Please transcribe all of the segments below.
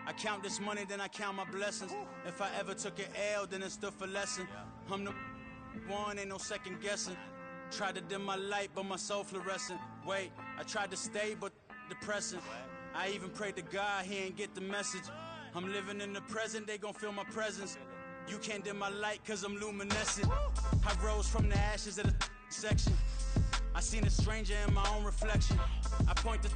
I count this money, then I count my blessings. If I ever took an L, then it stood for lesson. I'm the one, ain't no second guessing. Tried to dim my light, but my soul fluorescent. Wait, I tried to stay, but depressing. I even prayed to God, he ain't get the message. I'm living in the present, they gon' feel my presence. You can't dim my light, cause I'm luminescent. I rose from the ashes of the section. I seen a stranger in my own reflection. I point the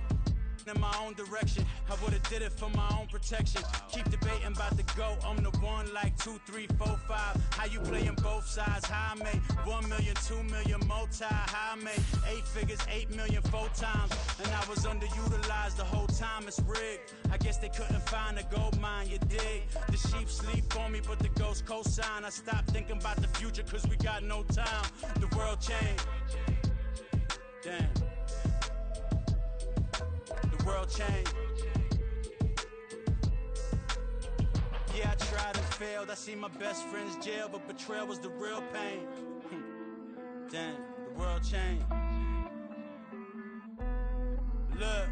in my own direction. I would've did it for my own protection. Keep debating about the GOAT. I'm the one like 2, 3, 4, 5. How you playing both sides? How I made 1 million, 2 million multi. How I made 8 figures, 8 million 4 times. And I was underutilized the whole time. It's rigged. I guess they couldn't find a gold mine, you dig? The sheep sleep on me, but the ghost co-sign. I stopped thinking about the future cause we got no time. The world changed. Damn. The world changed. Yeah, I tried and failed. I see my best friends jail, but betrayal was the real pain. Damn, the world changed. Look,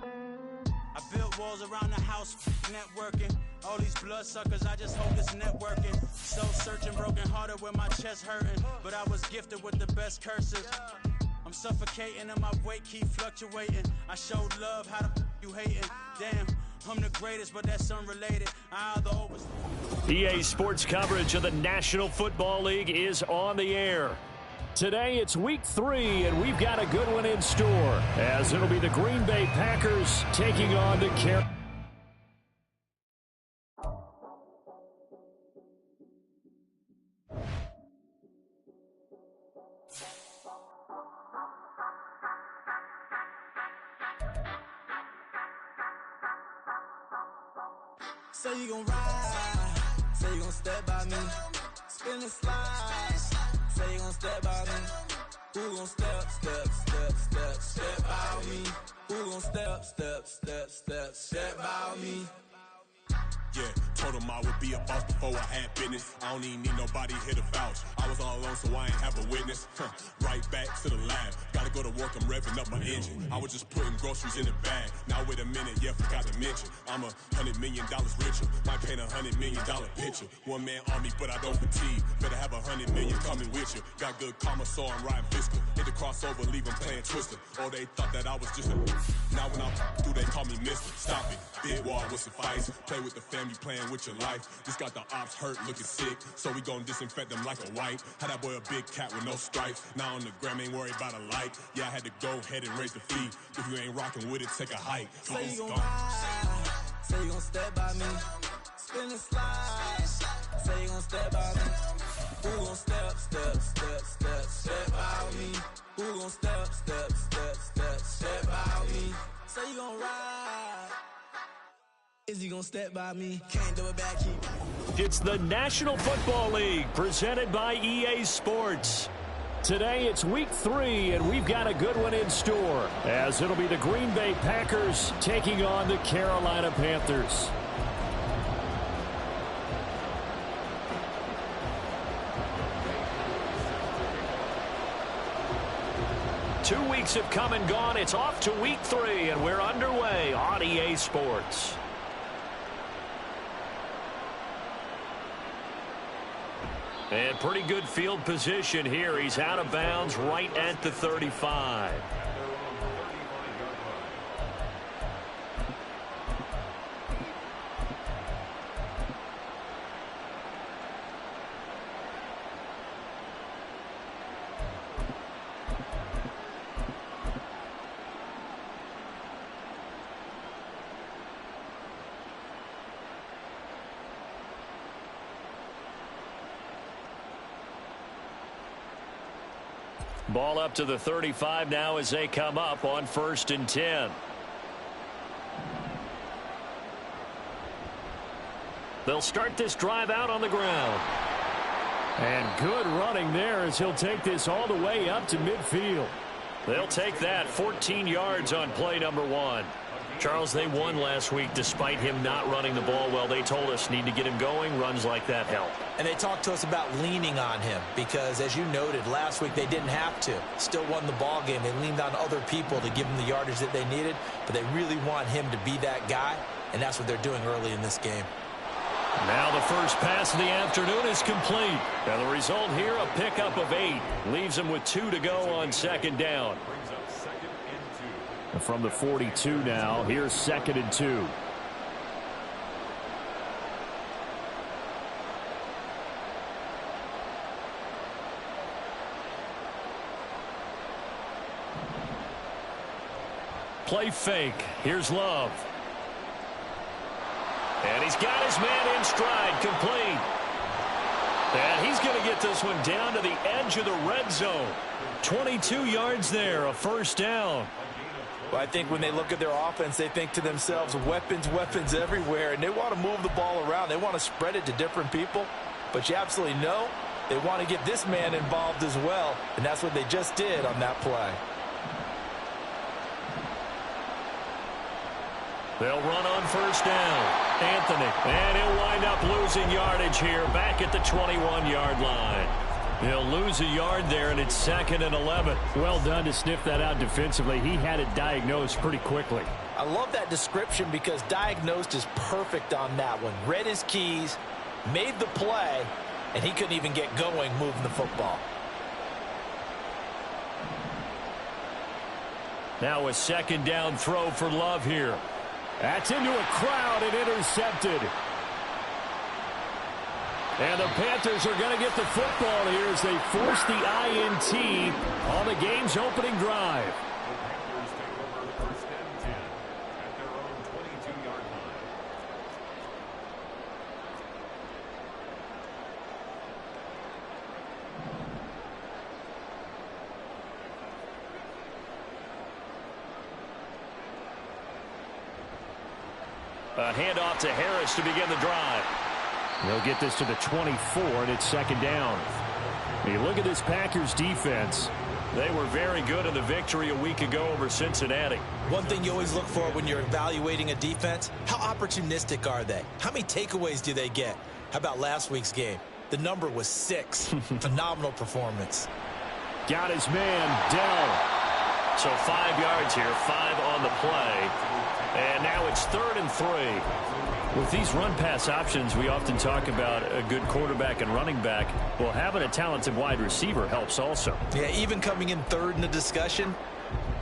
I built walls around the house, networking. All these bloodsuckers, I just hope it's networking. Soul searching, broken hearted with my chest hurting. But I was gifted with the best curses. I'm suffocating and my weight keep fluctuating. I showed love, how the you hating? Damn, I'm the greatest, but that's unrelated. EA Sports coverage of the National Football League is on the air. Today it's week 3, and we've got a good one in store, as it'll be the Green Bay Packers taking on the Carolina. Say you gon' ride, say you gon' step by me, spin and slide, say you gon' step by me, who gon' step by me, who gon' step by me. Yeah, told him I would be a boss before I had business. I don't even need nobody here to vouch. I was all alone, so I ain't have a witness. Right back to the lab. Gotta go to work, I'm revving up my engine. I was just putting groceries in the bag. Now wait a minute, yeah, forgot to mention. I'm $100 million richer. Might paint $100 million picture. One man army, but I don't fatigue. Better have 100 million coming with you. Got good karma, so I'm riding fiscal. Hit the crossover, leave them playing Twister. Or they thought that I was just a. Now when I do, they call me Mister. Stop it. Big war with suffice. Play with the family, playing with your life. Just got the ops hurt, looking sick. So we gon' disinfect them like a wipe. Had that boy a big cat with no stripes. Now on the gram, ain't worried about a light. Yeah, I had to go ahead and raise the fee. If you ain't rocking with it, take a hike. Say you gon' ride, say you gon' step by me, spin and slide, say you gon' step by me, who gon' step by me, who gon' step by me, say you gon' ride, is he gon' step by me, can't do it back, keep. It's the National Football League presented by EA Sports. Today it's week 3, and we've got a good one in store, as it'll be the Green Bay Packers taking on the Carolina Panthers. Two weeks have come and gone. It's off to week 3, and we're underway on EA Sports. And pretty good field position here. He's out of bounds right at the 35. Ball up to the 35 now as they come up on 1st and 10. They'll start this drive out on the ground. And good running there as he'll take this all the way up to midfield. They'll take that 14 yards on play number 1. Charles, they won last week despite him not running the ball well. They told us need to get him going. Runs like that help. And they talked to us about leaning on him because, as you noted, last week they didn't have to. Still won the ball game. They leaned on other people to give them the yardage that they needed, but they really want him to be that guy, and that's what they're doing early in this game. Now the first pass of the afternoon is complete. And the result here, a pickup of 8. Leaves him with 2 to go on second down. From the 42 now, here's 2nd and 2. Play fake. Here's Love. And he's got his man in stride, complete. And he's going to get this one down to the edge of the red zone. 22 yards there, a first down. Well, I think when they look at their offense, they think to themselves, weapons, weapons everywhere, and they want to move the ball around. They want to spread it to different people, but you absolutely know they want to get this man involved as well, and that's what they just did on that play. They'll run on first down. Anthony, and he'll wind up losing yardage here back at the 21-yard line. He'll lose a yard there, and it's 2nd and 11. Well done to sniff that out defensively. He had it diagnosed pretty quickly. I love that description because diagnosed is perfect on that one. Read his keys, made the play, and he couldn't even get going moving the football. Now a second down throw for Love here. That's into a crowd and intercepted. And the Panthers are going to get the football here as they force the INT on the game's opening drive. A handoff to Harris to begin the drive. They'll get this to the 24, and it's 2nd down. You look at this Packers defense. They were very good in the victory a week ago over Cincinnati. One thing you always look for when you're evaluating a defense, how opportunistic are they? How many takeaways do they get? How about last week's game? The number was 6. Phenomenal performance. Got his man, Dell. So 5 yards here, 5 on the play. And now it's 3rd and 3. With these run-pass options, we often talk about a good quarterback and running back. Well, having a talented wide receiver helps also. Yeah, even coming in 3rd in the discussion,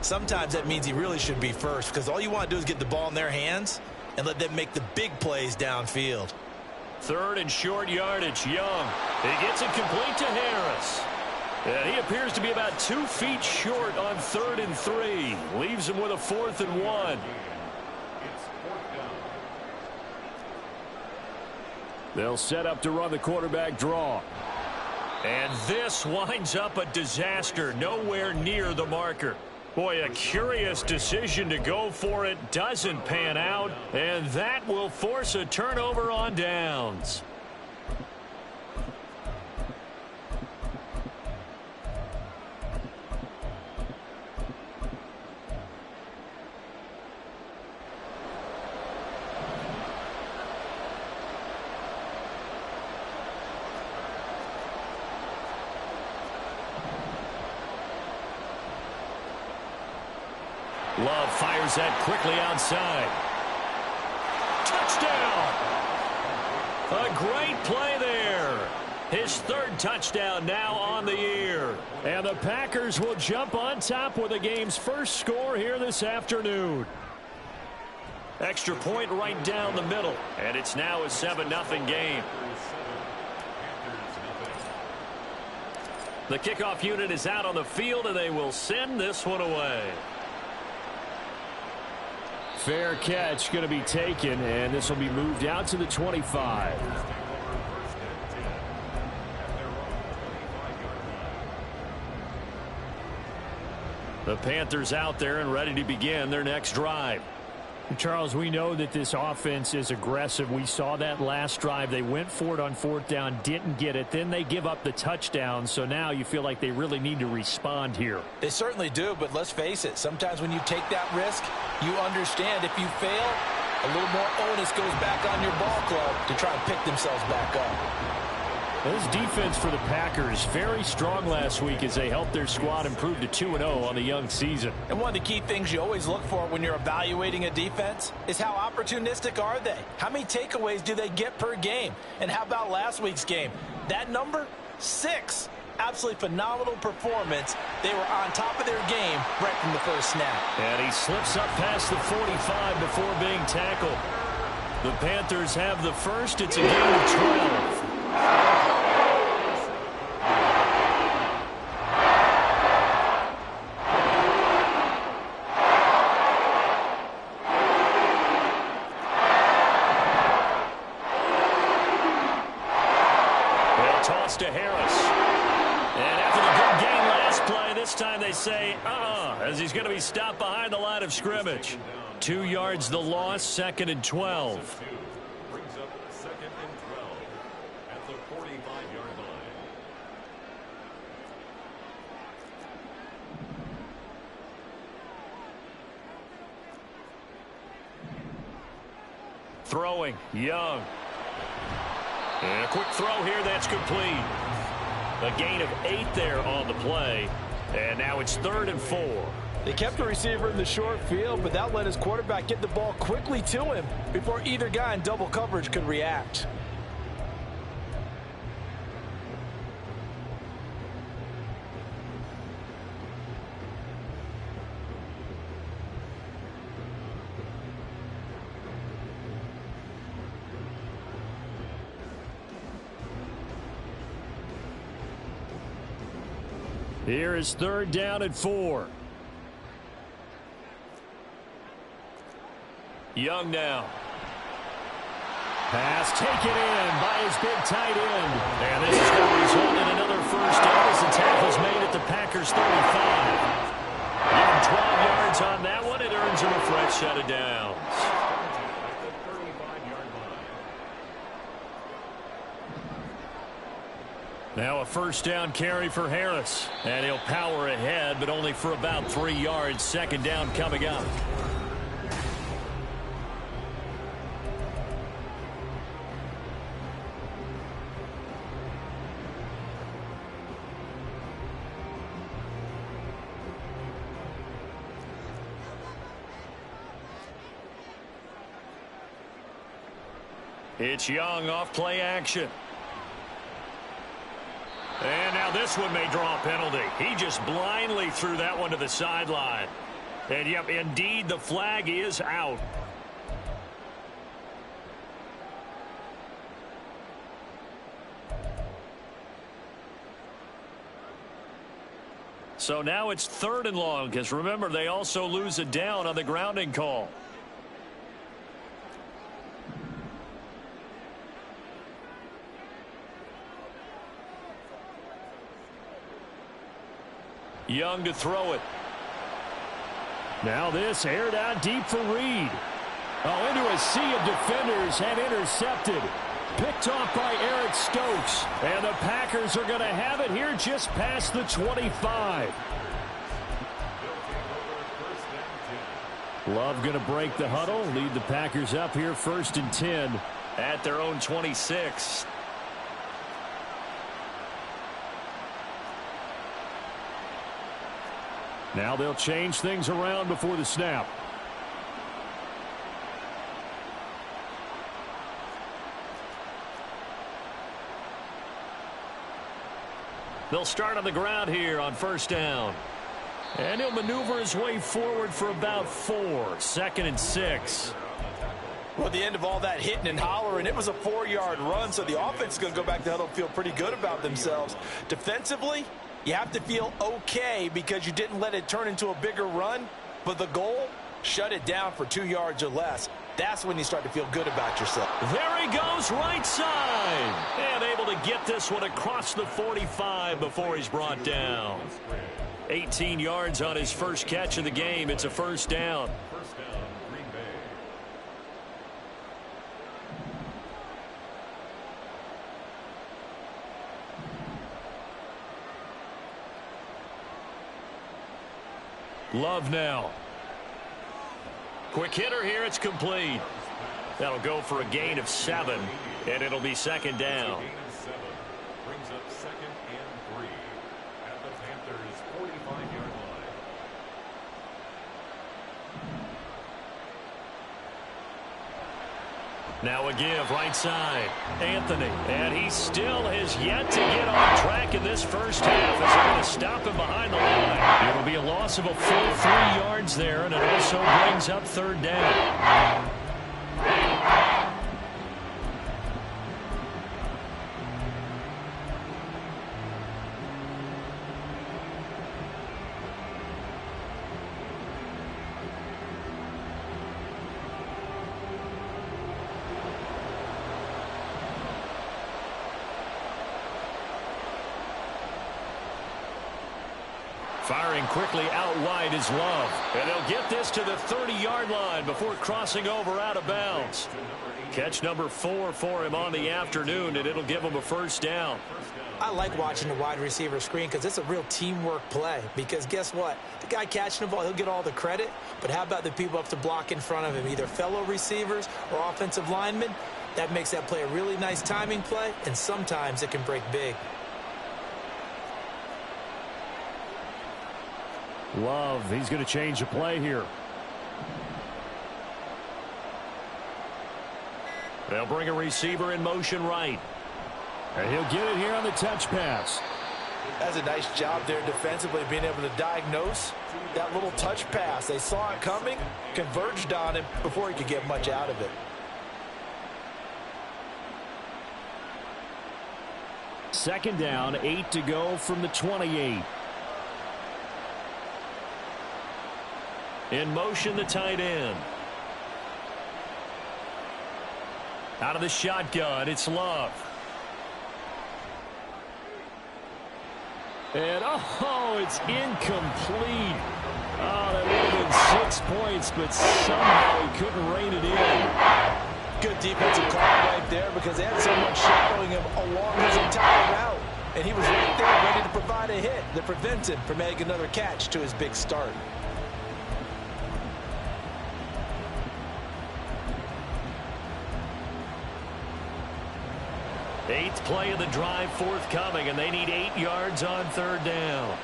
sometimes that means he really should be first because all you want to do is get the ball in their hands and let them make the big plays downfield. 3rd and short yardage, Young. He gets it complete to Harris. And he appears to be about 2 feet short on 3rd and 3. Leaves him with a 4th and 1. They'll set up to run the quarterback draw. And this winds up a disaster. Nowhere near the marker. Boy, a curious decision to go for it. Doesn't pan out. And that will force a turnover on downs. Love fires that quickly outside. Touchdown! A great play there. His 3rd touchdown now on the year. And the Packers will jump on top with the game's first score here this afternoon. Extra point right down the middle. And it's now a 7-0 game. The kickoff unit is out on the field, and they will send this one away. Fair catch going to be taken, and this will be moved out to the 25. The Panthers out there and ready to begin their next drive. Charles, we know that this offense is aggressive. We saw that last drive. They went for it on fourth down, didn't get it. Then they give up the touchdown. So now you feel like they really need to respond here. They certainly do, but let's face it. Sometimes when you take that risk, you understand if you fail, a little more onus goes back on your ball club to try and pick themselves back up. This defense for the Packers, very strong last week as they helped their squad improve to 2-0 on the young season. And one of the key things you always look for when you're evaluating a defense is how opportunistic are they? How many takeaways do they get per game? And how about last week's game? That number, 6. Absolutely phenomenal performance. They were on top of their game right from the first snap. And he slips up past the 45 before being tackled. The Panthers have the first. It's a gain of 12. Toss to Harris. And after the good gain last play, this time they say, as he's going to be stopped behind the line of scrimmage. 2 yards the loss, 2nd and 12. Brings up 2nd and 12 at the 45-yard line. Throwing, Young. And a quick throw here, that's complete. A gain of 8 there on the play. And now it's 3rd and 4. They kept the receiver in the short field, but that let his quarterback get the ball quickly to him before either guy in double coverage could react. Here is 3rd down and 4. Young now. Pass taken in by his big tight end. And this is going to result in another first down as the tackle's made at the Packers 35. Give him 12 yards on that one. It earns him a fresh set of downs. Now a first down carry for Harris. And he'll power ahead, but only for about 3 yards. 2nd down coming up. It's Young off play action. And now this one may draw a penalty. He just blindly threw that one to the sideline. And, yep, indeed, the flag is out. So now it's 3rd and long, because remember, they also lose a down on the grounding call. Young to throw it. Now this aired out deep for Reed. Oh, into a sea of defenders and intercepted. Picked off by Eric Stokes. And the Packers are going to have it here just past the 25. Love going to break the huddle. Lead the Packers up here 1st and 10 at their own 26. Now they'll change things around before the snap. They'll start on the ground here on 1st down. And he'll maneuver his way forward for about 4. 2nd and 6. Well, at the end of all that hitting and hollering, it was a 4-yard run, so the offense is going to go back to the huddle and feel pretty good about themselves. Defensively, you have to feel okay because you didn't let it turn into a bigger run, but the goal, shut it down for 2 yards or less. That's when you start to feel good about yourself. There he goes, right side. And able to get this one across the 45 before he's brought down. 18 yards on his first catch of the game. It's a 1st down. Love now. Quick hitter here. It's complete. That'll go for a gain of 7, and it'll be second down. Gain of 7 brings up 2nd and 3 at the Panthers' 45-yard line. Now a give right side. Anthony. And he still has yet to get on track in this first half as they're going to stop him behind the line. It'll be a loss of a full 3 yards there, and it also brings up third down. Firing quickly out wide is Love. And they'll get this to the 30-yard line before crossing over out of bounds. Catch number 4 for him on the afternoon, and it'll give him a first down. I like watching the wide receiver screen because it's a real teamwork play. Because guess what? The guy catching the ball, he'll get all the credit. But how about the people up to block in front of him, either fellow receivers or offensive linemen? That makes that play a really nice timing play, and sometimes it can break big. Love, he's going to change the play here. They'll bring a receiver in motion right. And he'll get it here on the touch pass. That's a nice job there defensively, being able to diagnose that little touch pass. They saw it coming, converged on him before he could get much out of it. Second down, 8 to go from the 28. In motion, the tight end. Out of the shotgun, it's Love. And, oh, it's incomplete. Oh, that would have been 6 points, but somehow he couldn't rein it in. Good defensive call right there because they had someone shadowing him along his entire route. And he was right there ready to provide a hit that prevents him from making another catch to his big start. Eighth play of the drive forthcoming, and they need 8 yards on third down.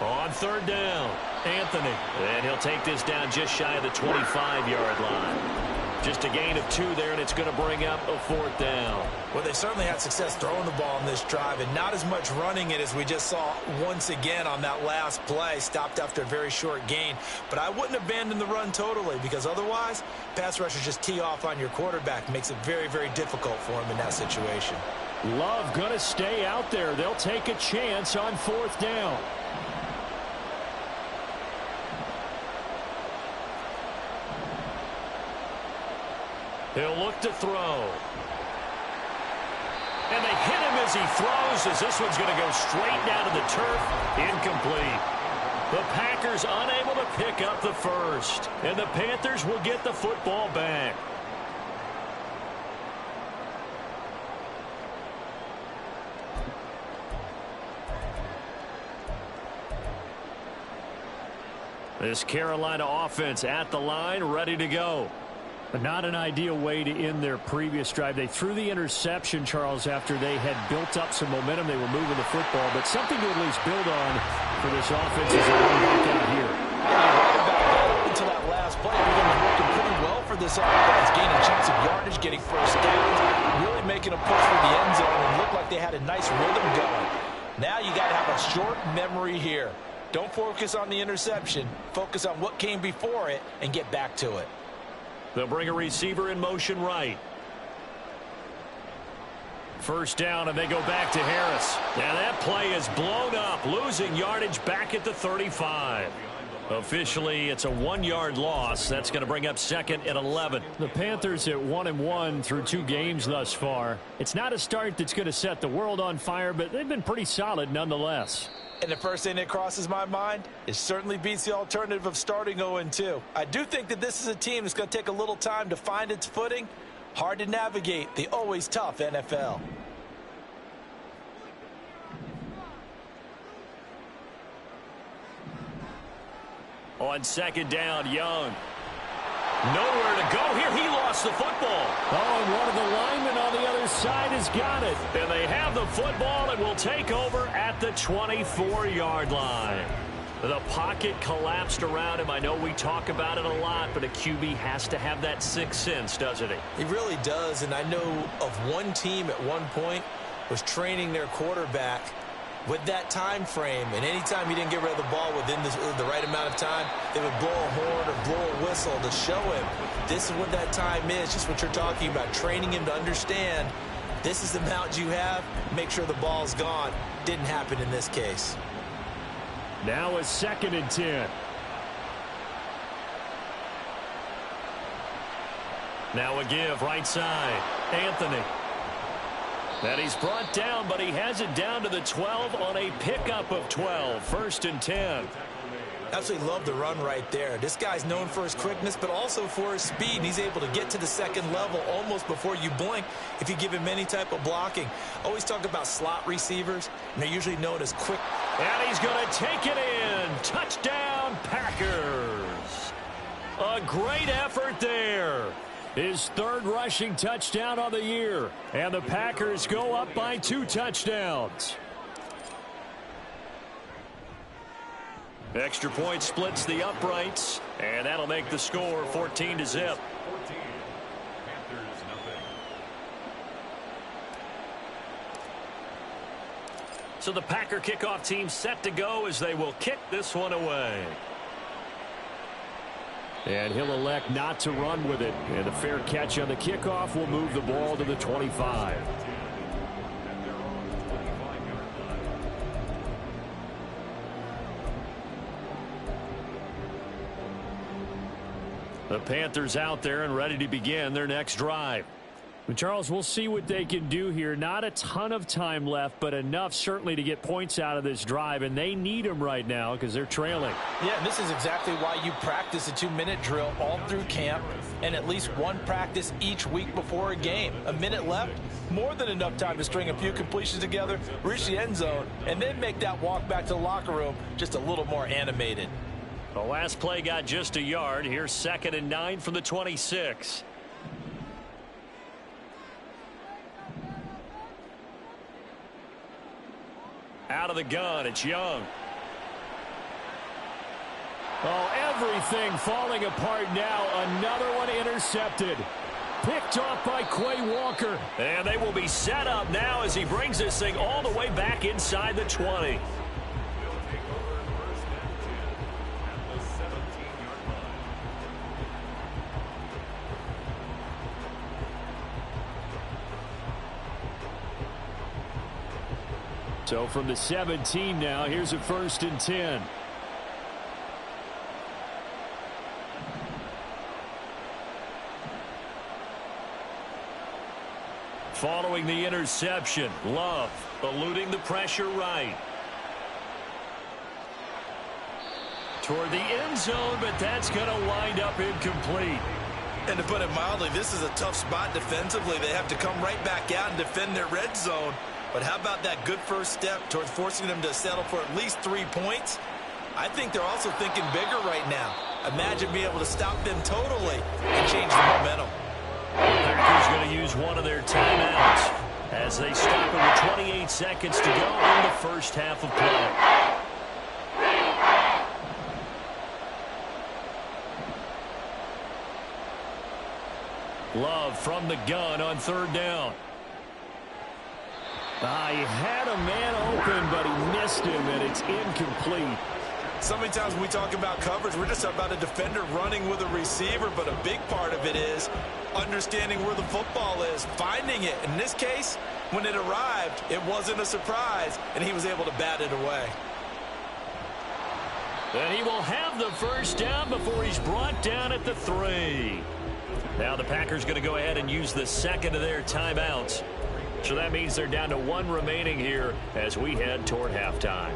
On third down, Anthony. And he'll take this down just shy of the 25-yard line. Just a gain of 2 there, and it's going to bring up a fourth down. Well, they certainly had success throwing the ball in this drive, and not as much running it as we just saw once again on that last play. Stopped after a very short gain. But I wouldn't abandon the run totally, because otherwise, pass rushers just tee off on your quarterback. Makes it very, very difficult for him in that situation. Love going to stay out there. They'll take a chance on fourth down. He'll look to throw. And they hit him as he throws, as this one's going to go straight down to the turf. Incomplete. The Packers unable to pick up the first. And the Panthers will get the football back. This Carolina offense at the line, ready to go. But not an ideal way to end their previous drive. They threw the interception, Charles, after they had built up some momentum. They were moving the football, but something to at least build on for this offense as they run back out here. Yeah, right about that. Until that last play, everything was working pretty well for this offense. Gaining chance of yardage, getting first downs, really making a push for the end zone, and looked like they had a nice rhythm going. Now you got to have a short memory here. Don't focus on the interception. Focus on what came before it and get back to it. They'll bring a receiver in motion right. First down, and they go back to Harris. Now that play is blown up, losing yardage back at the 35. Behind the Officially, it's a 1-yard loss. That's going to bring up 2nd and 11. The Panthers at 1-1 through 2 games thus far. It's not a start that's going to set the world on fire, but they've been pretty solid nonetheless. And the first thing that crosses my mind, it certainly beats the alternative of starting 0-2. I do think that this is a team that's going to take a little time to find its footing. Hard to navigate the always tough NFL. On 2nd down, Young. Nowhere to go here. He lost the football. Oh, and one of the linemen on the other side has got it. And they have the football and will take over at the 24-yard line. The pocket collapsed around him. I know we talk about it a lot, but a QB has to have that sixth sense, doesn't he? He really does, and I know of one team at one point was training their quarterback with that time frame, and anytime he didn't get rid of the ball within the right amount of time, they would blow a horn or blow a whistle to show him this is what that time is, just what you're talking about, training him to understand this is the amount you have, make sure the ball's gone. Didn't happen in this case. Now a 2nd and 10. Now a give, right side. Anthony. And he's brought down, but he has it down to the 12 on a pickup of 12. 1st and 10. Absolutely love the run right there. This guy's known for his quickness, but also for his speed. And he's able to get to the 2nd level almost before you blink if you give him any type of blocking. Always talk about slot receivers, and they're usually known as quick. And he's going to take it in. Touchdown, Packers. A great effort there. His 3rd rushing touchdown on the year. And the Packers go up by 2 touchdowns. Extra point splits the uprights, and that'll make the score 14-0. Panthers nothing. So the Packer kickoff team set to go as they will kick this one away. And he'll elect not to run with it. And a fair catch on the kickoff will move the ball to the 25. The Panthers out there and ready to begin their next drive. But Charles, we'll see what they can do here. Not a ton of time left, but enough certainly to get points out of this drive, and they need them right now because they're trailing. Yeah, and this is exactly why you practice a 2-minute drill all through camp and at least one practice each week before a game. A minute left, more than enough time to string a few completions together, reach the end zone, and then make that walk back to the locker room just a little more animated. The last play got just a yard. Here's 2nd and 9 from the 26. Out of the gun, it's Young. Oh, everything falling apart now. Another one intercepted. Picked off by Quay Walker. And they will be set up now as he brings this thing all the way back inside the 20. So from the 17 now, here's a 1st and 10. Following the interception, Love eluding the pressure right. Toward the end zone, but that's going to wind up incomplete. And to put it mildly, this is a tough spot defensively. They have to come right back out and defend their red zone. But how about that good first step towards forcing them to settle for at least 3 points? I think they're also thinking bigger right now. Imagine being able to stop them totally and change the momentum. The Packers going to use one of their timeouts as they stop it with 28 seconds to go in the first half of play. Love from the gun on 3rd down. He had a man open, but he missed him, and it's incomplete. So many times when we talk about coverage, we're just talking about a defender running with a receiver, but a big part of it is understanding where the football is, finding it. In this case, when it arrived, it wasn't a surprise, and he was able to bat it away. And he will have the first down before he's brought down at the 3. Now the Packers going to go ahead and use the second of their timeouts. So that means they're down to 1 remaining here as we head toward halftime.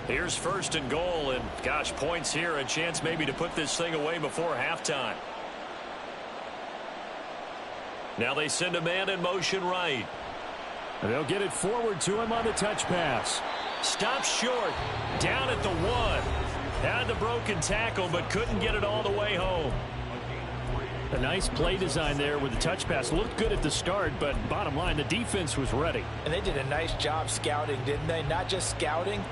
Here's 1st and goal, and gosh, points here, a chance maybe to put this thing away before halftime. Now they send a man in motion right. And they'll get it forward to him on the touch pass. Stops short, down at the 1. Had the broken tackle, but couldn't get it all the way home. A nice play design there with the touch pass. Looked good at the start, but bottom line, the defense was ready. And they did a nice job scouting, didn't they? Not just scouting,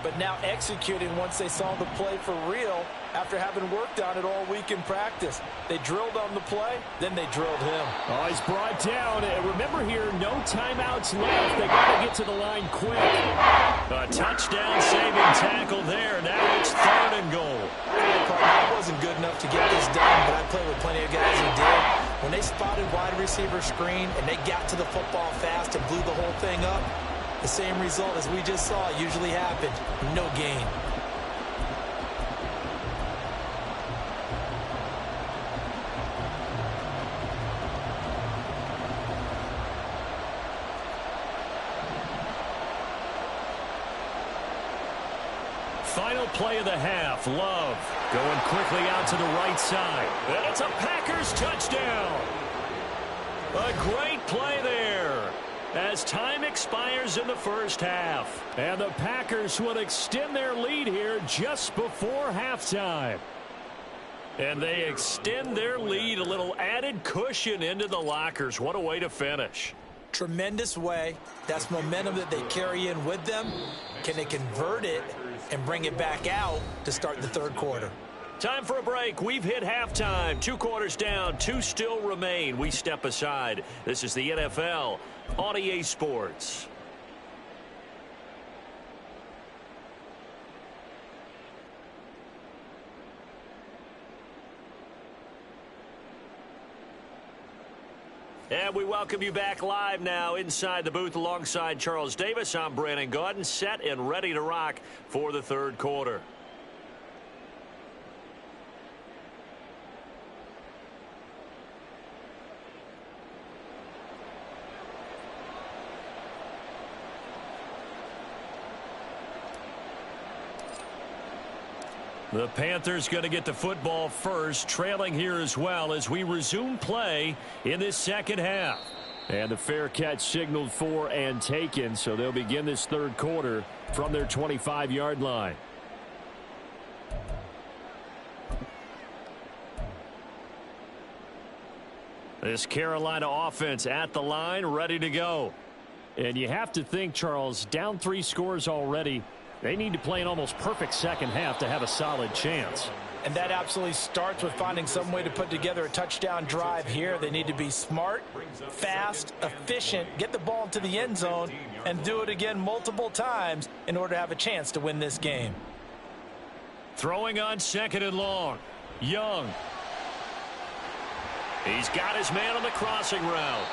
but now executing once they saw the play for real after having worked on it all week in practice. They drilled on the play, then they drilled him. Oh, he's brought down. Remember here, no timeouts left. They got to get to the line quick. A touchdown-saving tackle there. Now it's 3rd and goal. I wasn't good enough to get this done, but I played with plenty of guys who did. When they spotted wide receiver screen and they got to the football fast and blew the whole thing up, the same result as we just saw usually happened. No gain. Final play of the half. Love going quickly out to the right side. And it's a Packers touchdown. A great play there as time expires in the first half. And the Packers will extend their lead here just before halftime. And they extend their lead, a little added cushion into the lockers. What a way to finish. Tremendous way. That's momentum that they carry in with them. Can they convert it and bring it back out to start the 3rd quarter? Time for a break. We've hit halftime. 2 quarters down. 2 still remain. We step aside. This is the NFL on EA Sports. And we welcome you back live now inside the booth alongside Charles Davis. I'm Brandon Gaudin, set and ready to rock for the 3rd quarter. The Panthers going to get the football first, trailing here as well as we resume play in this second half. And the fair catch signaled for and taken, so they'll begin this 3rd quarter from their 25-yard line. This Carolina offense at the line, ready to go. And you have to think, Charles, down 3 scores already. They need to play an almost perfect second half to have a solid chance. And that absolutely starts with finding some way to put together a touchdown drive here. They need to be smart, fast, efficient, get the ball into the end zone, and do it again multiple times in order to have a chance to win this game. Throwing on 2nd and long. Young. He's got his man on the crossing route.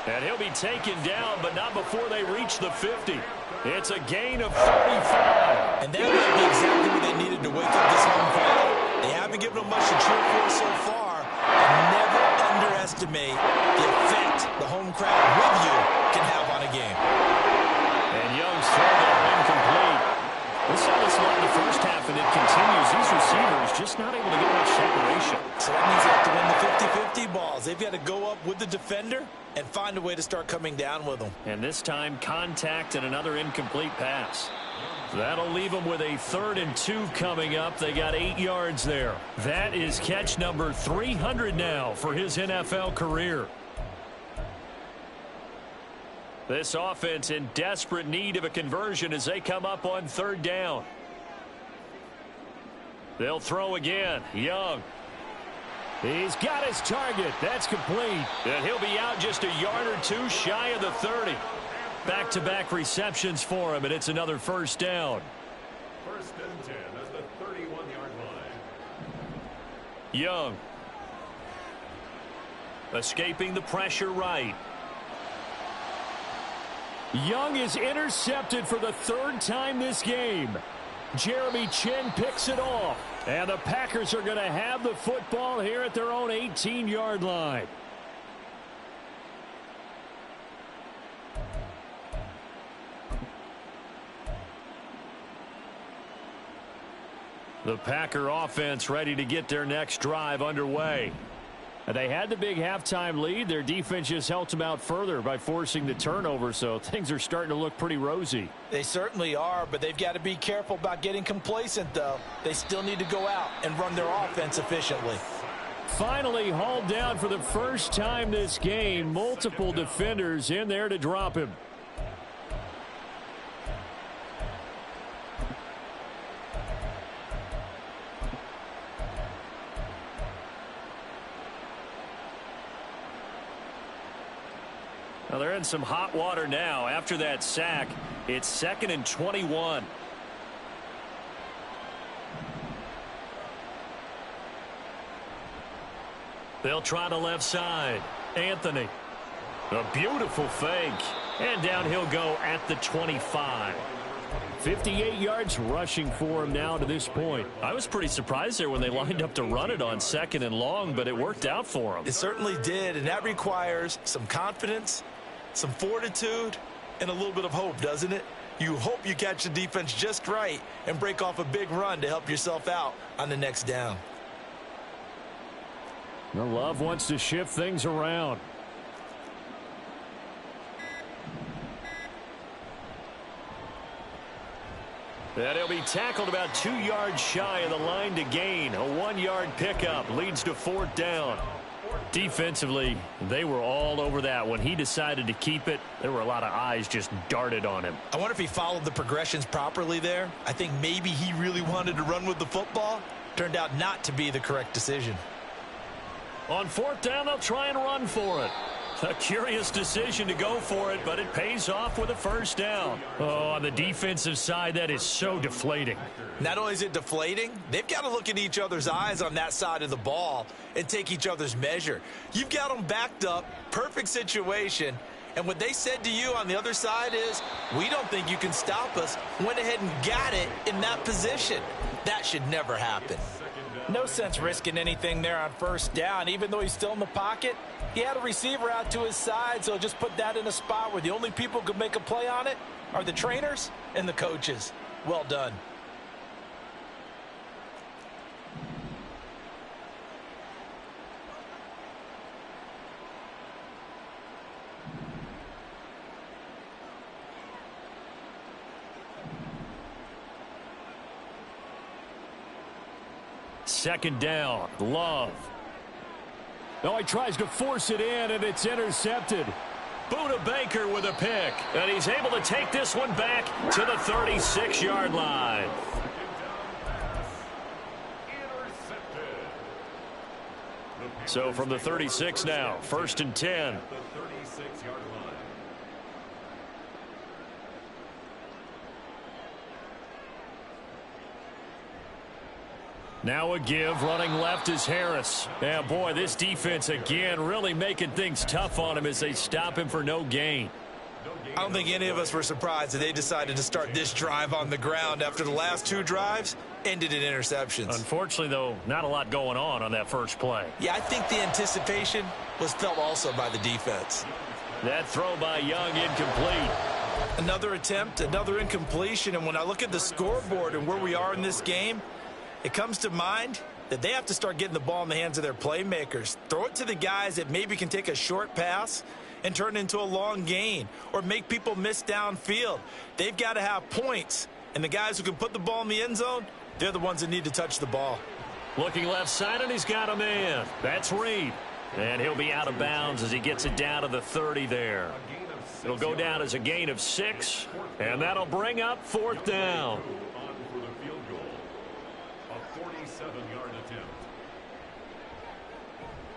And he'll be taken down, but not before they reach the 50. It's a gain of 35. And that might be exactly what they needed to wake up this home crowd. They haven't given them much to cheer for so far. And never underestimate the effect the home crowd with you can have on a game. And Young's throw there incomplete. We saw this a lot in the first half, and it continues. These receivers just not able to get much separation. So that means they have to win the 50-50 balls. They've got to go up with the defender and find a way to start coming down with them. And this time, contact and another incomplete pass. That'll leave them with a 3rd and 2 coming up. They got 8 yards there. That is catch number 300 now for his NFL career. This offense in desperate need of a conversion as they come up on 3rd down. They'll throw again. Young. He's got his target. That's complete. And he'll be out just a yard or 2 shy of the 30. Back-to-back receptions for him, and it's another 1st down. 1st and 10 at the 31-yard line. Young. Escaping the pressure right. Young is intercepted for the 3rd time this game. Jeremy Chin picks it off. And the Packers are going to have the football here at their own 18-yard line. The Packer offense ready to get their next drive underway. They had the big halftime lead. Their defense just helped them out further by forcing the turnover, so things are starting to look pretty rosy. They certainly are, but they've got to be careful about getting complacent, though. They still need to go out and run their offense efficiently. Finally hauled down for the first time this game. Multiple defenders in there to drop him. Well, they're in some hot water now. After that sack, it's 2nd and 21. They'll try the left side. Anthony. A beautiful fake. And down he'll go at the 25. 58 yards rushing for him now to this point. I was pretty surprised there when they lined up to run it on 2nd and long, but it worked out for him. It certainly did, and that requires some confidence, some fortitude, and a little bit of hope, doesn't it? You hope you catch the defense just right and break off a big run to help yourself out on the next down. The Love wants to shift things around. And he'll be tackled about 2 yards shy of the line to gain. A 1-yard pickup leads to 4th down. Defensively, they were all over that. When he decided to keep it, there were a lot of eyes just darted on him. I wonder if he followed the progressions properly there. I think maybe he really wanted to run with the football. Turned out not to be the correct decision. On 4th down, they'll try and run for it. A curious decision to go for it, but it pays off with a 1st down. Oh, on the defensive side, that is so deflating. Not only is it deflating, they've got to look at each other's eyes on that side of the ball and take each other's measure. You've got them backed up, perfect situation, and what they said to you on the other side is, we don't think you can stop us. Went ahead and got it in that position. That should never happen. No sense risking anything there on 1st down. Even though he's still in the pocket, he had a receiver out to his side, so just put that in a spot where the only people who could make a play on it are the trainers and the coaches. Well done. Second down, Love. Oh, he tries to force it in, and it's intercepted. Buda Baker with a pick, and he's able to take this one back to the 36-yard line. So from the 36 now, 1st and 10. Now a give, running left is Harris. Yeah, boy, this defense again really making things tough on him as they stop him for no gain. I don't think any of us were surprised that they decided to start this drive on the ground after the last 2 drives ended in interceptions. Unfortunately, though, not a lot going on that first play. Yeah, I think the anticipation was felt also by the defense. That throw by Young incomplete. Another attempt, another incompletion, and when I look at the scoreboard and where we are in this game, it comes to mind that they have to start getting the ball in the hands of their playmakers. Throw it to the guys that maybe can take a short pass and turn it into a long gain or make people miss downfield. They've got to have points, and the guys who can put the ball in the end zone, they're the ones that need to touch the ball. Looking left side, and he's got a man. That's Reed. And he'll be out of bounds as he gets it down to the 30 there. It'll go down as a gain of 6, and that'll bring up 4th down.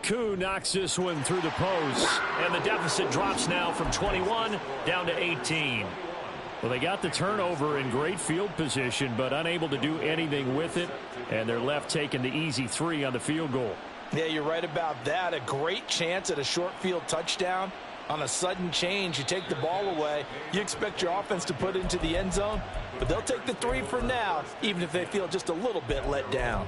Koo knocks this one through the post, and the deficit drops now from 21 down to 18. Well, they got the turnover in great field position, but unable to do anything with it, and they're left taking the easy 3 on the field goal. Yeah, you're right about that. A great chance at a short field touchdown, On a sudden change, you take the ball away, you expect your offense to put it into the end zone, but they'll take the 3 for now, even if they feel just a little bit let down.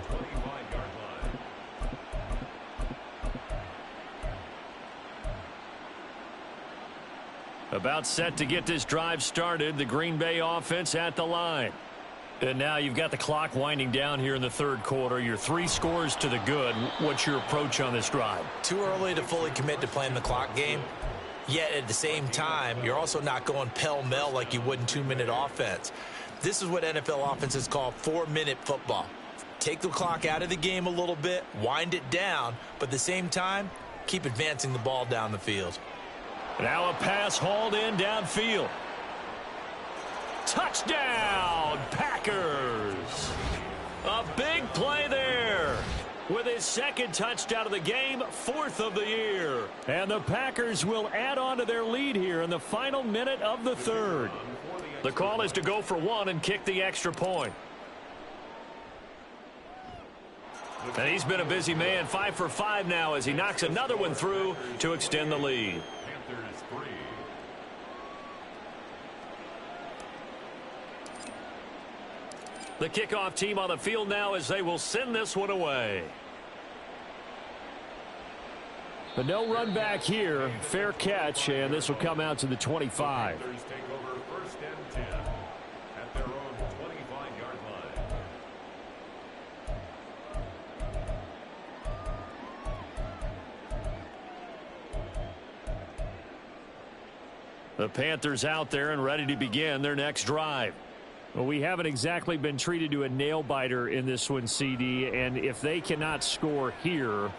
About set to get this drive started, the Green Bay offense at the line. And now you've got the clock winding down here in the third quarter. You're 3 scores to the good. What's your approach on this drive? Too early to fully commit to playing the clock game. Yet at the same time, you're also not going pell-mell like you would in 2-minute offense. This is what NFL offenses call 4-minute football. Take the clock out of the game a little bit, wind it down, but at the same time, keep advancing the ball down the field. Now a pass hauled in downfield. Touchdown, Packers! A big play there. With his second touchdown of the game, 4th of the year. And the Packers will add on to their lead here in the final minute of the third. The call is to go for 1 and kick the extra point. And he's been a busy man, 5 for 5 now as he knocks another one through to extend the lead. Panthers 3. The kickoff team on the field now as they will send this one away. But no run back here. Fair catch, and this will come out to the 25. Panthers take over 1st and 10 at their own 25-yard line. The Panthers out there and ready to begin their next drive. Well, we haven't exactly been treated to a nail-biter in this one, CD, and if they cannot score here,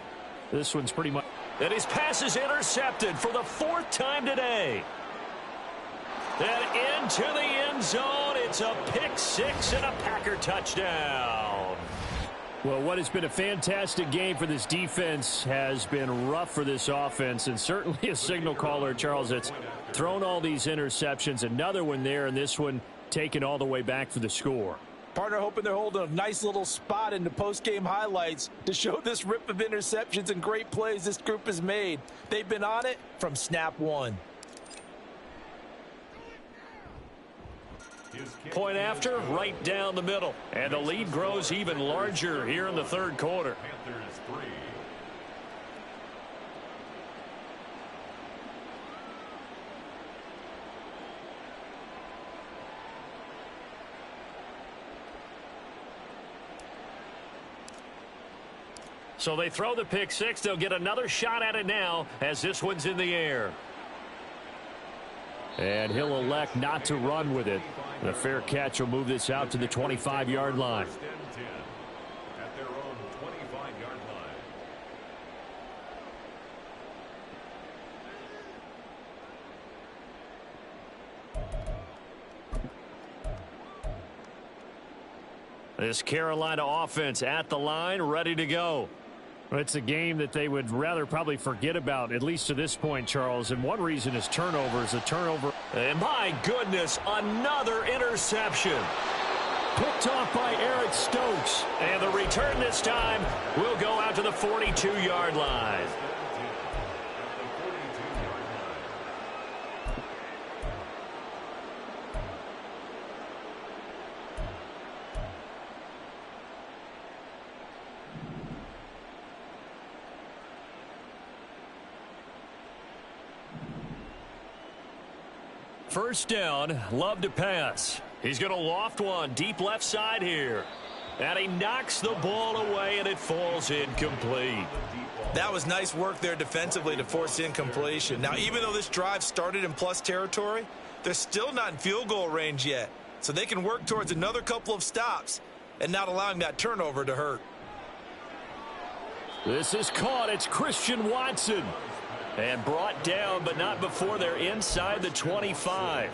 this one's pretty much... And his pass is intercepted for the 4th time today. And into the end zone, it's a pick 6 and a Packer touchdown. Well, what has been a fantastic game for this defense has been rough for this offense, and certainly a signal caller, Charles, that's thrown all these interceptions. Another one there, and this one taken all the way back for the score. Partner hoping they're holding a nice little spot in the post-game highlights to show this rip of interceptions and great plays this group has made. They've been on it from snap 1. Point after, right down the middle. And the lead grows even larger here in the third quarter. Panthers 3. So they throw the pick 6. They'll get another shot at it now as this one's in the air. And he'll elect not to run with it. And a fair catch will move this out to the 25-yard line. 1st and 10 at their own 25-yard line. This Carolina offense at the line, ready to go. It's a game that they would rather probably forget about, at least to this point, Charles. And one reason is turnovers. A turnover. And my goodness, another interception. Picked off by Eric Stokes. And the return this time will go out to the 42-yard line. First down, love to pass. He's going to loft one deep left side here. And he knocks the ball away, and it falls incomplete. That was nice work there defensively to force incompletion. Now, even though this drive started in plus territory, they're still not in field goal range yet. So they can work towards another couple of stops and not allowing that turnover to hurt. This is caught. It's Christian Watson. And brought down, but not before they're inside the 25.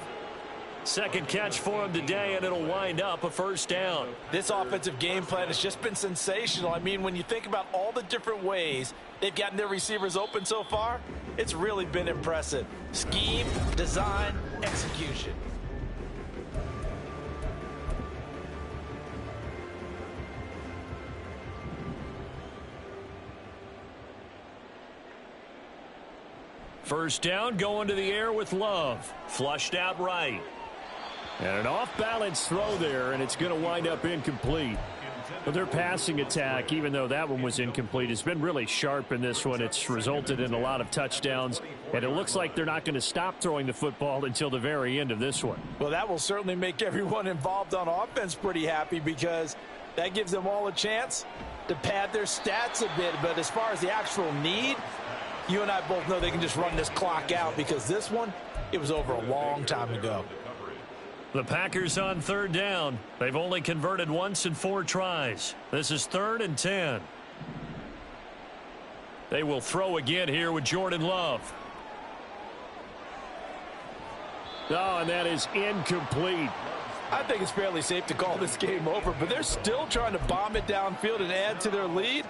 Second catch for him today, and it'll wind up a first down. This offensive game plan has just been sensational. I mean, when you think about all the different ways they've gotten their receivers open so far, it's really been impressive. Scheme, design, execution. First down, going to the air with Love. Flushed out right. And an off-balance throw there, and it's going to wind up incomplete. But their passing attack, even though that one was incomplete, has been really sharp in this one. It's resulted in a lot of touchdowns, and it looks like they're not going to stop throwing the football until the very end of this one. Well, that will certainly make everyone involved on offense pretty happy, because that gives them all a chance to pad their stats a bit. But as far as the actual need, you and I both know they can just run this clock out, because this one, it was over a long time ago. The Packers on third down. They've only converted once in 4 tries. This is 3rd and 10. They will throw again here with Jordan Love. Oh, and that is incomplete. I think it's fairly safe to call this game over, but they're still trying to bomb it downfield and add to their lead.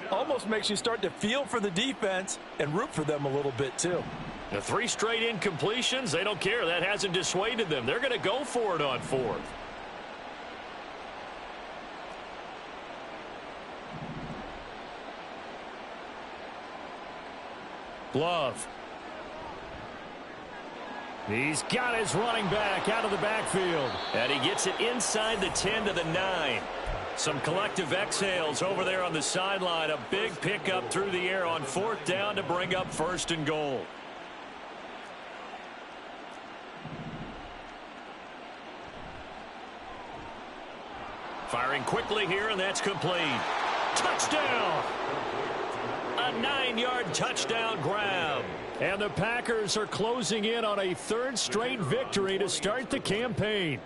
Almost makes you start to feel for the defense and root for them a little bit too. The 3 straight incompletions, they don't care. That hasn't dissuaded them. They're going to go for it on 4th. Love. He's got his running back out of the backfield. And he gets it inside the 10 to the 9. Some collective exhales over there on the sideline. A big pickup through the air on 4th down to bring up 1st and goal. Firing quickly here, and that's complete. Touchdown! A 9-yard touchdown grab. And the Packers are closing in on a 3rd straight victory to start the campaign.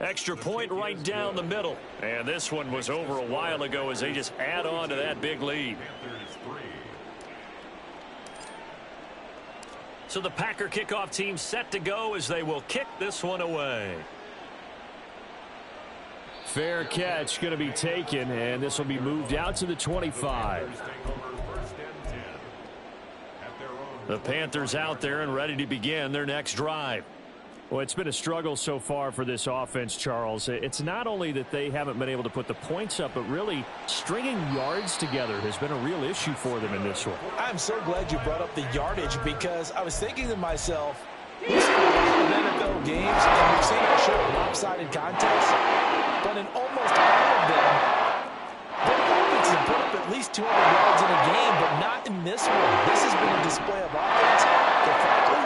Extra point right down the middle. And this one was over a while ago as they just add on to that big lead. So the Packer kickoff team set to go as they will kick this one away. Fair catch going to be taken, and this will be moved out to the 25. The Panthers out there and ready to begin their next drive. Well, it's been a struggle so far for this offense, Charles. It's not only that they haven't been able to put the points up, but really stringing yards together has been a real issue for them in this one. I'm so glad you brought up the yardage, because I was thinking to myself, we've seen a lot of NFL games, and we've seen our share of lopsided contests, but in almost all of them, both offenses have put up at least 200 yards in a game, but not in this one. This has been a display of offense that, frankly,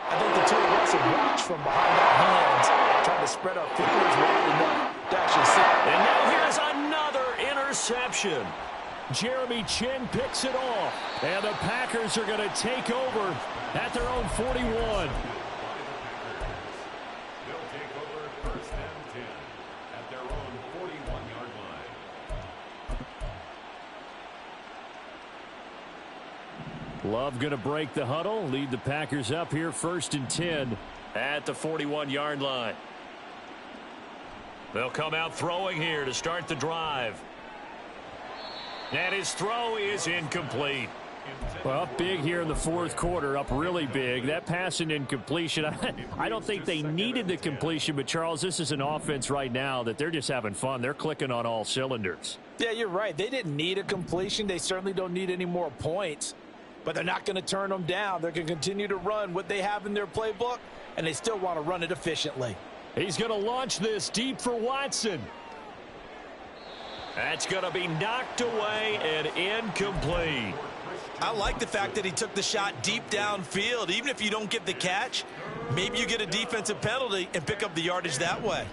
I think the two of us have watched from behind our hands, trying to spread our fingers wide enough to actually see. And now here's another interception. Jeremy Chin picks it off. And the Packers are going to take over at their own 41. They'll take over 1st and 10 at their own 41-yard line. Love going to break the huddle, lead the Packers up here 1st and 10 at the 41-yard line. They'll come out throwing here to start the drive. And his throw is incomplete. Well, up big here in the 4th quarter, up really big. That pass and incompletion, I don't think they needed the completion, but Charles, this is an offense right now that they're just having fun. They're clicking on all cylinders. Yeah, you're right. They didn't need a completion. They certainly don't need any more points, but they're not going to turn them down. They're going to continue to run what they have in their playbook, and they still want to run it efficiently. He's going to launch this deep for Watson. That's going to be knocked away and incomplete. I like the fact that he took the shot deep downfield. Even if you don't get the catch, maybe you get a defensive penalty and pick up the yardage that way.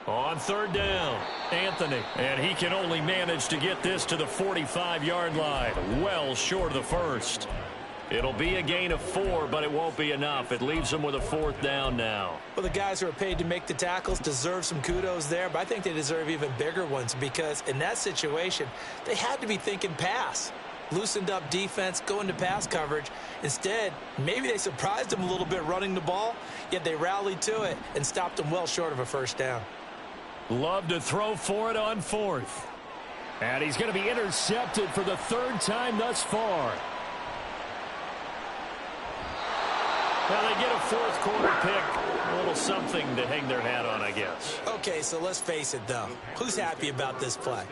On 3rd down, Anthony. And he can only manage to get this to the 45-yard line. Well short of the 1st. It'll be a gain of 4, but it won't be enough. It leaves them with a 4th down now. Well, the guys who are paid to make the tackles deserve some kudos there, but I think they deserve even bigger ones, because in that situation, they had to be thinking pass. Loosened up defense, going to pass coverage. Instead, maybe they surprised them a little bit running the ball, yet they rallied to it and stopped them well short of a 1st down. Love to throw for it on 4th. And he's going to be intercepted for the 3rd time thus far. Well, they get a fourth quarter pick. A little something to hang their hat on, I guess. Okay, so let's face it, though. Who's happy about this play?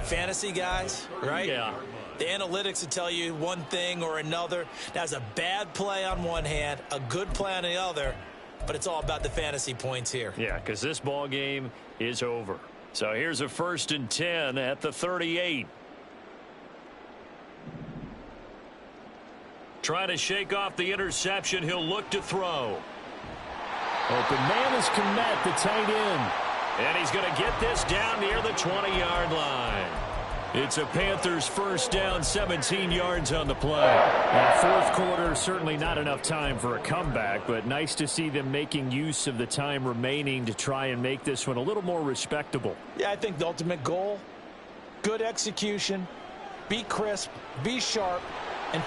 Fantasy guys, right? Yeah. The analytics will tell you one thing or another. That's a bad play on one hand, a good play on the other, but it's all about the fantasy points here. Yeah, because this ball game is over. So here's a 1st and 10 at the 38. Trying to shake off the interception. He'll look to throw. Open man is Komet, the tight end. And he's going to get this down near the 20-yard line. It's a Panthers first down, 17 yards on the play. Fourth quarter, certainly not enough time for a comeback, but nice to see them making use of the time remaining to try and make this one a little more respectable. Yeah, I think the ultimate goal, good execution, be crisp, be sharp, and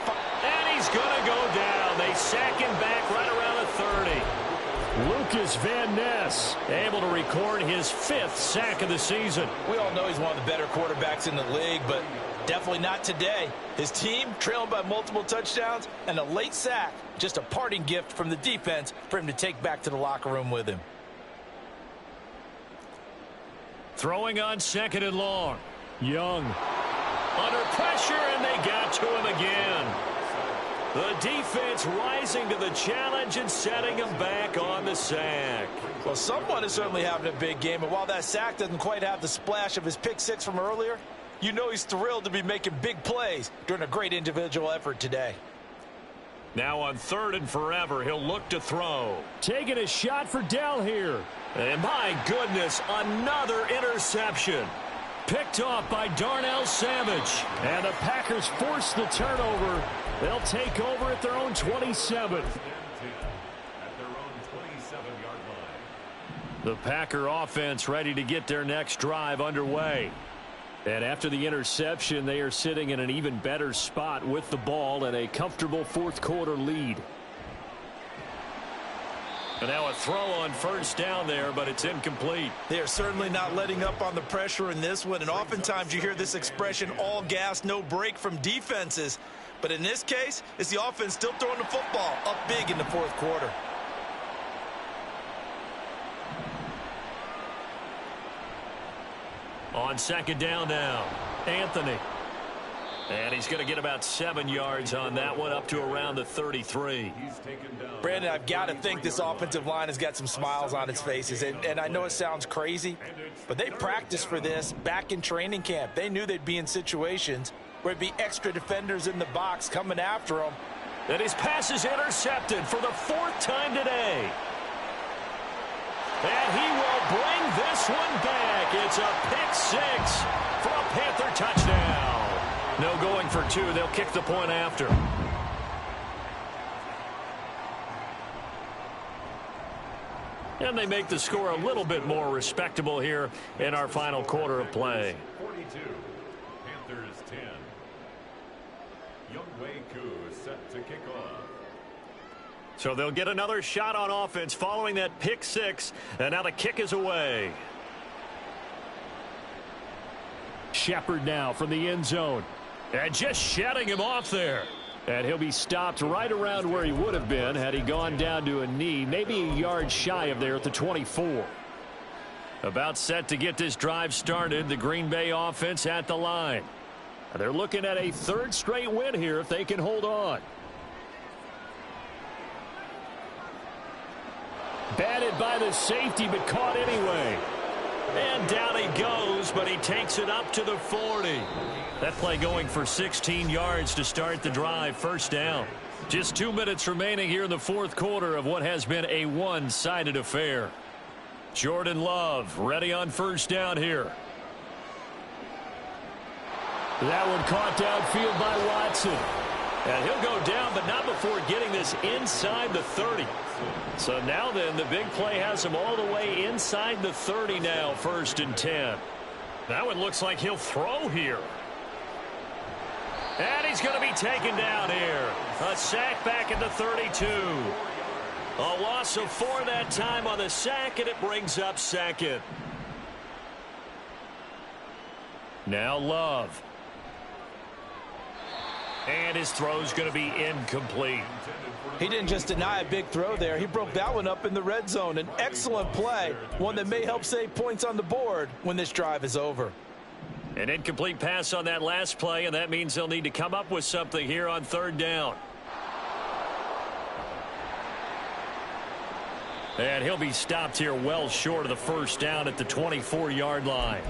he's going to go down. They sack him back right around the 30. Lucas Van Ness able to record his 5th sack of the season. We all know he's one of the better quarterbacks in the league, but definitely not today. His team trailing by multiple touchdowns and a late sack. Just a parting gift from the defense for him to take back to the locker room with him. Throwing on 2nd and long. Young. Under pressure, and they got to him again. The defense rising to the challenge and setting him back on the sack. Well, someone is certainly having a big game, and while that sack doesn't quite have the splash of his pick six from earlier, you know he's thrilled to be making big plays during a great individual effort today. Now on 3rd and forever, he'll look to throw. Taking a shot for Dell here. And my goodness, another interception. Picked off by Darnell Savage. And the Packers force the turnover. They'll take over at their own 27th. The Packer offense ready to get their next drive underway. And after the interception, they are sitting in an even better spot with the ball and a comfortable fourth quarter lead. And now a throw on 1st down there, but it's incomplete. They are certainly not letting up on the pressure in this one, and oftentimes you hear this expression, all gas, no break from defenses. But in this case, it's the offense still throwing the football up big in the fourth quarter. On 2nd down now, Anthony. And he's going to get about 7 yards on that one, up to around the 33. Brandon, I've got to think this offensive line has got some smiles on its faces. And I know it sounds crazy, but they practiced for this back in training camp. They knew they'd be in situations where there'd be extra defenders in the box coming after them. And his pass is intercepted for the 4th time today. And he will bring this one back. It's a pick six for a Panther touchdown. No going for 2. They'll kick the point after. And they make the score a little bit more respectable here in our final quarter of play. 42, Panthers 10. Younghoe Koo is set to kick off. So they'll get another shot on offense following that pick six. And now the kick is away. Shepard now from the end zone. And just shutting him off there. And he'll be stopped right around where he would have been had he gone down to a knee, maybe a yard shy of there at the 24. About set to get this drive started, the Green Bay offense at the line. They're looking at a 3rd straight win here if they can hold on. Batted by the safety, but caught anyway. And down he goes, but he takes it up to the 40. That play going for 16 yards to start the drive. 1st down. Just 2 minutes remaining here in the fourth quarter of what has been a one-sided affair. Jordan Love ready on 1st down here. That one caught downfield by Watson. And he'll go down, but not before getting this inside the 30. So now then, the big play has him all the way inside the 30 now, 1st and 10. That one looks like he'll throw here. And he's going to be taken down here. A sack back at the 32. A loss of 4 that time on the sack, and it brings up 2nd. Now Love. And his throw's going to be incomplete. He didn't just deny a big throw there. He broke that one up in the red zone. An excellent play, one that may help save points on the board when this drive is over. An incomplete pass on that last play, and that means they'll need to come up with something here on third down. And he'll be stopped here well short of the first down at the 24-yard line.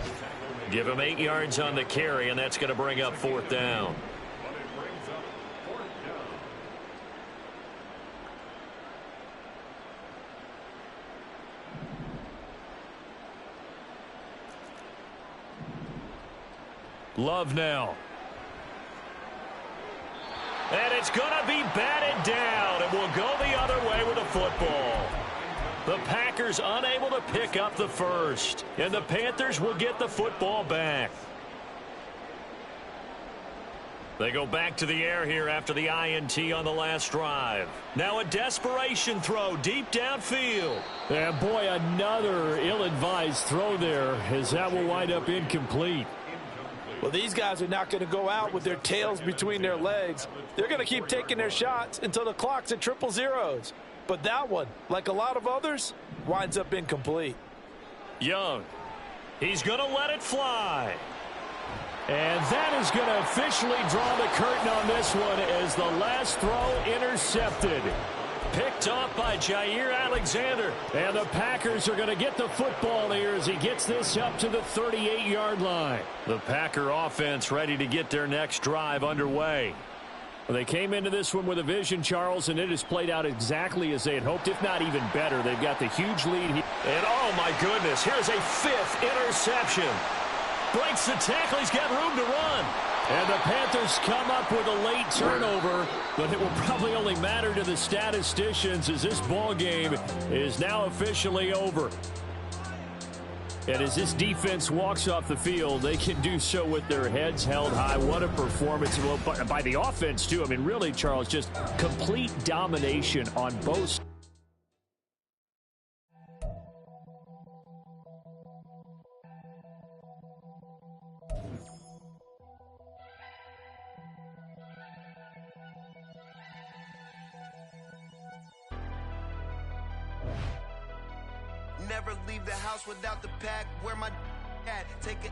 Give him 8 yards on the carry, and that's going to bring up fourth down. Love now. And it's going to be batted down, and we'll go the other way with the football. The Packers unable to pick up the first, and the Panthers will get the football back. They go back to the air here after the INT on the last drive. Now a desperation throw deep downfield. And boy, another ill-advised throw there, as that will wind up incomplete. Well, these guys are not going to go out with their tails between their legs. They're going to keep taking their shots until the clock's at 000. But that one, like a lot of others, winds up incomplete. Young, he's going to let it fly. And that is going to officially draw the curtain on this one as the last throw intercepted. Picked off by Jair Alexander. And the Packers are going to get the football here as he gets this up to the 38-yard line. The Packer offense ready to get their next drive underway. Well, they came into this one with a vision, Charles, and it has played out exactly as they had hoped, if not even better. They've got the huge lead here. And oh my goodness, here's a 5th interception. Breaks the tackle, he's got room to run. And the Panthers come up with a late turnover, but it will probably only matter to the statisticians as this ball game is now officially over. And as this defense walks off the field, they can do so with their heads held high. What a performance by the offense, too. I mean, really, Charles, just complete domination on both sides. Never leave the house without the pack. Where my at? Take it.